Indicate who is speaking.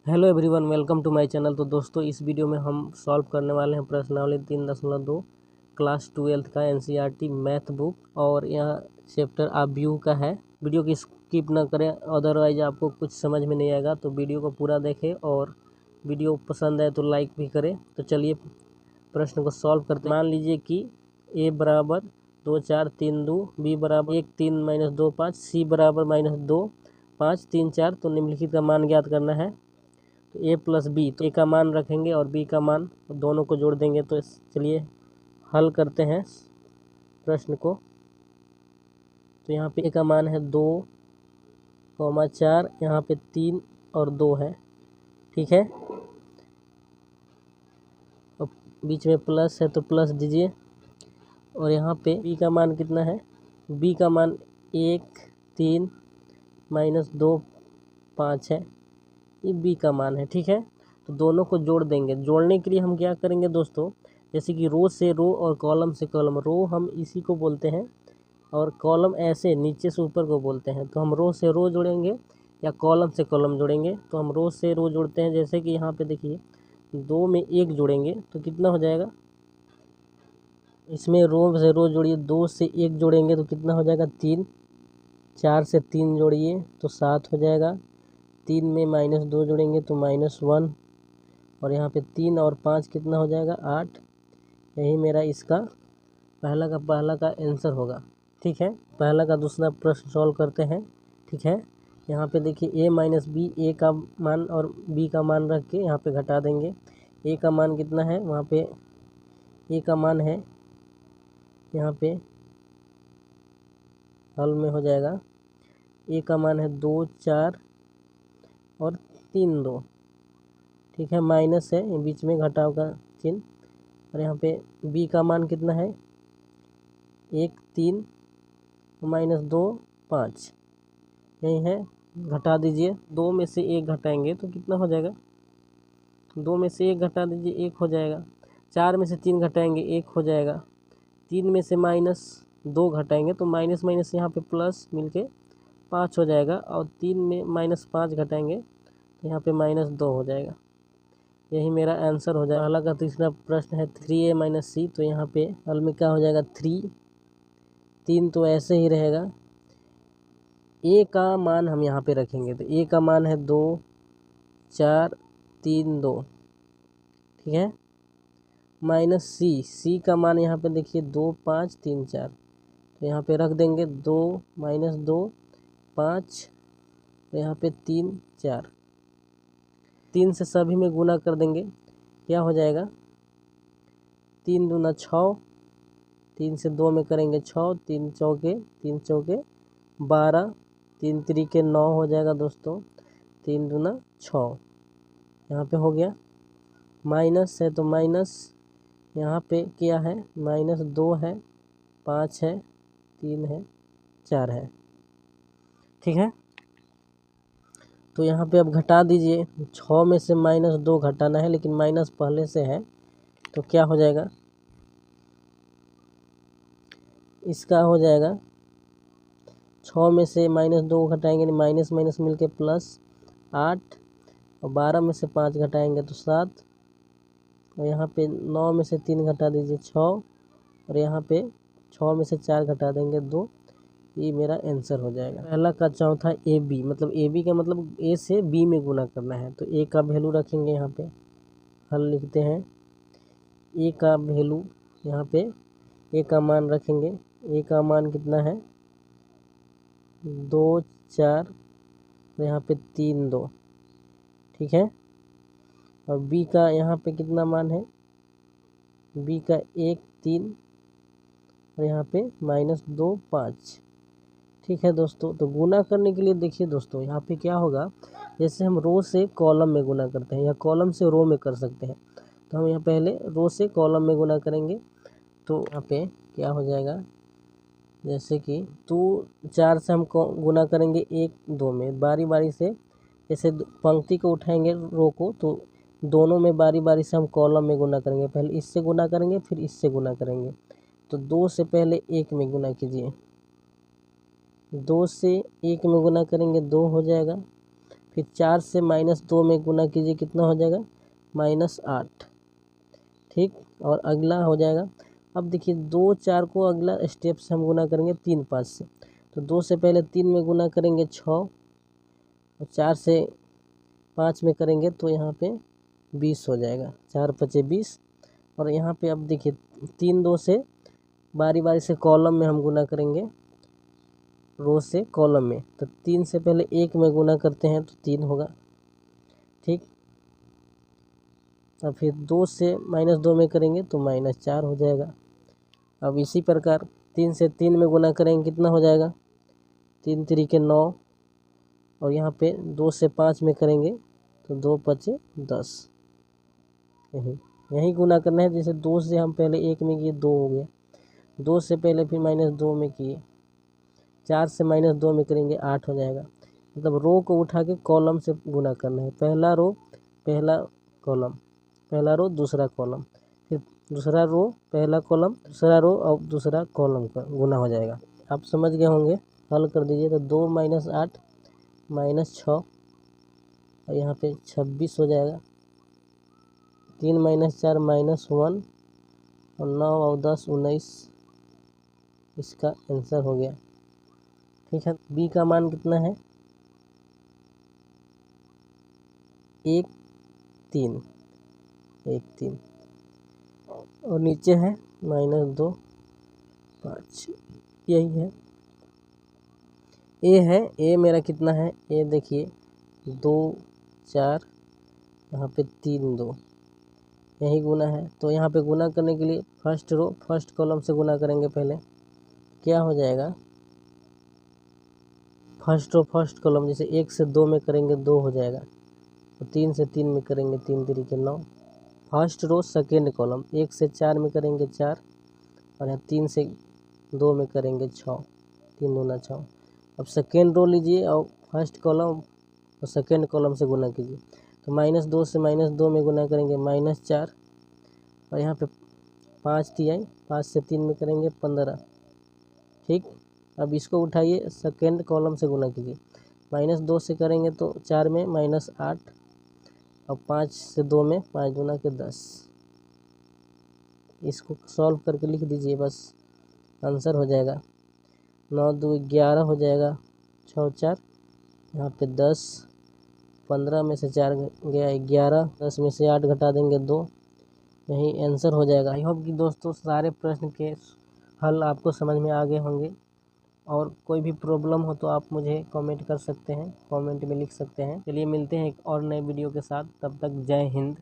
Speaker 1: Hello everyone, welcome to my channel. तो दोस्तों, इस वीडियो में हम सॉल्व करने वाले हैं प्रश्नावली 3.2 क्लास 12th का एनसीईआरटी मैथ बुक। और यह चैप्टर आप व्यू का है। वीडियो की स्किप ना करें, अदरवाइज आपको कुछ समझ में नहीं आएगा। तो वीडियो को पूरा देखें और वीडियो पसंद आए तो लाइक भी करें। तो चलिए प्रश्न को सॉल्व करते हैं। मान लीजिए कि ए बराबर 2 4 3 2, बी बराबर 1 3 -2 5, सी बराबर -2 5 3 4। तो निम्नलिखित का मान ज्ञात करना है। तो ए प्लस बी, तो ए का मान रखेंगे और बी का मान, दोनों को जोड़ देंगे। तो चलिए हल करते हैं प्रश्न को। तो यहाँ पे ए का मान है 2,4, यहाँ पे 3 और 2 है, ठीक है। और बीच में प्लस है तो प्लस दीजिए। और यहाँ पे बी का मान कितना है? बी का मान 1 3 -2 5 है, ये बी का मान है, ठीक है। तो दोनों को जोड़ देंगे। जोड़ने के लिए हम क्या करेंगे दोस्तों, जैसे कि रो से रो और कॉलम से कॉलम। रो हम इसी को बोलते हैं और कॉलम ऐसे नीचे से ऊपर को बोलते हैं। तो हम रो से रो जोड़ेंगे या कॉलम से कॉलम जोड़ेंगे। तो हम रो से रो जोड़ते हैं, जैसे कि यहाँ पे देखिए 2 में 1 जोड़ेंगे तो कितना हो जाएगा। इसमें रो से रो जोड़िए, 2 से 1 जोड़ेंगे तो कितना हो जाएगा 3, 4 से 3 जोड़िए तो 7 हो जाएगा। 3 में -2 जोड़ेंगे तो -1, और यहाँ पे 3 और 5 कितना हो जाएगा 8। यही मेरा इसका पहला का आंसर होगा, ठीक है। पहला का दूसरा प्रश्न सॉल्व करते हैं, ठीक है। यहाँ पे देखिए a माइनस बी, ए का मान और बी का मान रख के यहाँ पे घटा देंगे। ए का मान कितना है, वहाँ पे ए का मान है, यहाँ पे हल में हो जाएगा। ए का मान है 2 4 और 3 2, ठीक है। माइनस है, बीच में घटाव का चिन्ह। और यहाँ पे बी का मान कितना है, 1 3 -2 5, यही है। घटा दीजिए, 2 में से 1 घटाएंगे तो कितना हो जाएगा। 2 में से 1 घटा दीजिए, 1 हो जाएगा। 4 में से 3 घटाएंगे, 1 हो जाएगा। 3 में से -2 घटाएंगे तो माइनस माइनस यहाँ पे प्लस मिलके 5 हो जाएगा। और 3 में -5 घटाएंगे तो यहाँ पे -2 हो जाएगा। यही मेरा आंसर हो जाएगा। पहला का तीसरा प्रश्न है 3a - c। तो यहाँ पे हल में क्या हो जाएगा 3 तो ऐसे ही रहेगा। ए का मान हम यहाँ पे रखेंगे, तो ए का मान है 2 4 3 2, ठीक है। माइनस सी का मान यहाँ पे देखिए 2 5 3 4, तो यहाँ पे रख देंगे 2 -2 5, तो यहाँ पे 3 4। 3 से सभी में गुना कर देंगे, क्या हो जाएगा 3 दूना 6, 3 से 2 में करेंगे 6, 3 चौके 12, 3 त्रिके 9 हो जाएगा दोस्तों। 3 दूना 6, यहाँ पे हो गया। माइनस है तो माइनस यहाँ पे क्या है, -2 है, 5 है, 3 है, 4 है, ठीक है। तो यहाँ पे अब घटा दीजिए। 6 में से -2 घटाना है, लेकिन माइनस पहले से है तो क्या हो जाएगा, इसका हो जाएगा 6 में से -2 घटाएंगे, माइनस माइनस मिलके प्लस 8, और 12 में से 5 घटाएंगे तो 7, और यहाँ पे 9 में से 3 घटा दीजिए 6, और यहाँ पे 6 में से 4 घटा देंगे 2। ये मेरा आंसर हो जाएगा। पहला का चौथा ए बी, मतलब ए बी का मतलब ए से बी में गुना करना है। तो ए का वैल्यू रखेंगे, यहाँ पे हल लिखते हैं। ए का वैल्यू यहाँ पे ए का मान रखेंगे। ए का मान कितना है 2 4, और यहाँ पे 3 2, ठीक है। और बी का यहाँ पे कितना मान है, बी का 1 3, और यहाँ पे -2 5, ठीक है दोस्तों। तो गुना करने के लिए देखिए दोस्तों, यहाँ पे क्या होगा, जैसे हम रो से कॉलम में गुना करते हैं या कॉलम से रो में कर सकते हैं। तो हम यहाँ पहले रो से कॉलम में गुना करेंगे। तो यहाँ पे क्या हो जाएगा, जैसे कि 2 4 से हम गुना करेंगे 1 2 में, बारी बारी से। जैसे पंक्ति को उठाएंगे रो को, तो दोनों में बारी बारी से हम कॉलम में गुना करेंगे। पहले इससे गुना करेंगे, फिर इससे गुना करेंगे। तो 2 से पहले 1 में गुना कीजिए, 2 से 1 में गुना करेंगे 2 हो जाएगा। फिर 4 से -2 में गुना कीजिए, कितना हो जाएगा -8। ठीक, और अगला हो जाएगा, अब देखिए 2 4 को अगला स्टेप से हम गुना करेंगे 3 5 से। तो 2 से पहले 3 में गुना करेंगे 6, और 4 से 5 में करेंगे तो यहाँ पे 20 हो जाएगा, 4 5 20। और यहाँ पे अब देखिए 3 2 से बारी बारी से कॉलम में हम गुना करेंगे, रो से कॉलम में। तो 3 से पहले 1 में गुना करते हैं तो 3 होगा। ठीक, अब फिर 2 से -2 में करेंगे तो -4 हो जाएगा। अब इसी प्रकार 3 से 3 में गुना करेंगे, कितना हो जाएगा 3 3 के 9, और यहाँ पे 2 से 5 में करेंगे तो 2 5 10। यही गुना करना है। जैसे 2 से हम पहले 1 में किए 2 हो गया, 2 से पहले फिर -2 में किए, 4 से -2 में करेंगे 8 हो जाएगा। मतलब रो को उठा के कॉलम से गुना करना है, पहला रो पहला कॉलम, पहला रो दूसरा कॉलम, फिर दूसरा रो पहला कॉलम दूसरा रो और दूसरा कॉलम का गुना हो जाएगा। आप समझ गए होंगे। हल कर दीजिए तो 2 - 8 -6, और यहाँ पे 26 हो जाएगा। 3 - 4 -1, और 9 और 10 19, इसका आंसर हो गया। ठीक है, बी का मान कितना है 1 3, 1 3, और नीचे है -2 5, यही है। ए है, ए मेरा कितना है, ए देखिए 2 4, यहाँ पे 3 2, यही गुना है। तो यहाँ पे गुना करने के लिए फर्स्ट रो फर्स्ट कॉलम से गुना करेंगे। पहले क्या हो जाएगा, फर्स्ट रो फर्स्ट कॉलम, जैसे 1 से 2 में करेंगे 2 हो जाएगा, तो 3 से 3 में करेंगे 3 3 के 9। फर्स्ट रो सेकेंड कॉलम, 1 से 4 में करेंगे 4, और यहाँ 3 से 2 में करेंगे 6, 3 दूना 6। अब सेकेंड रो लीजिए और फर्स्ट कॉलम और सेकेंड कॉलम से गुना कीजिए। तो -2 से -2 में गुना करेंगे -4, और यहाँ पे 5 तिहाई, 5 से 3 में करेंगे 15। ठीक, अब इसको उठाइए सेकेंड कॉलम से गुना कीजिए। -2 से करेंगे तो 4 में -8, और 5 से 2 में 5 दूना के 10। इसको सॉल्व करके लिख दीजिए, बस आंसर हो जाएगा। 9 2 11 हो जाएगा, 6 4, यहाँ पे 10, 15 में से 4 गया 11, 10 में से 8 घटा देंगे 2, यही आंसर हो जाएगा। आई होप कि दोस्तों सारे प्रश्न के हल आपको समझ में आ गए होंगे, और कोई भी प्रॉब्लम हो तो आप मुझे कमेंट कर सकते हैं, कमेंट में लिख सकते हैं। चलिए मिलते हैं एक और नए वीडियो के साथ, तब तक जय हिंद।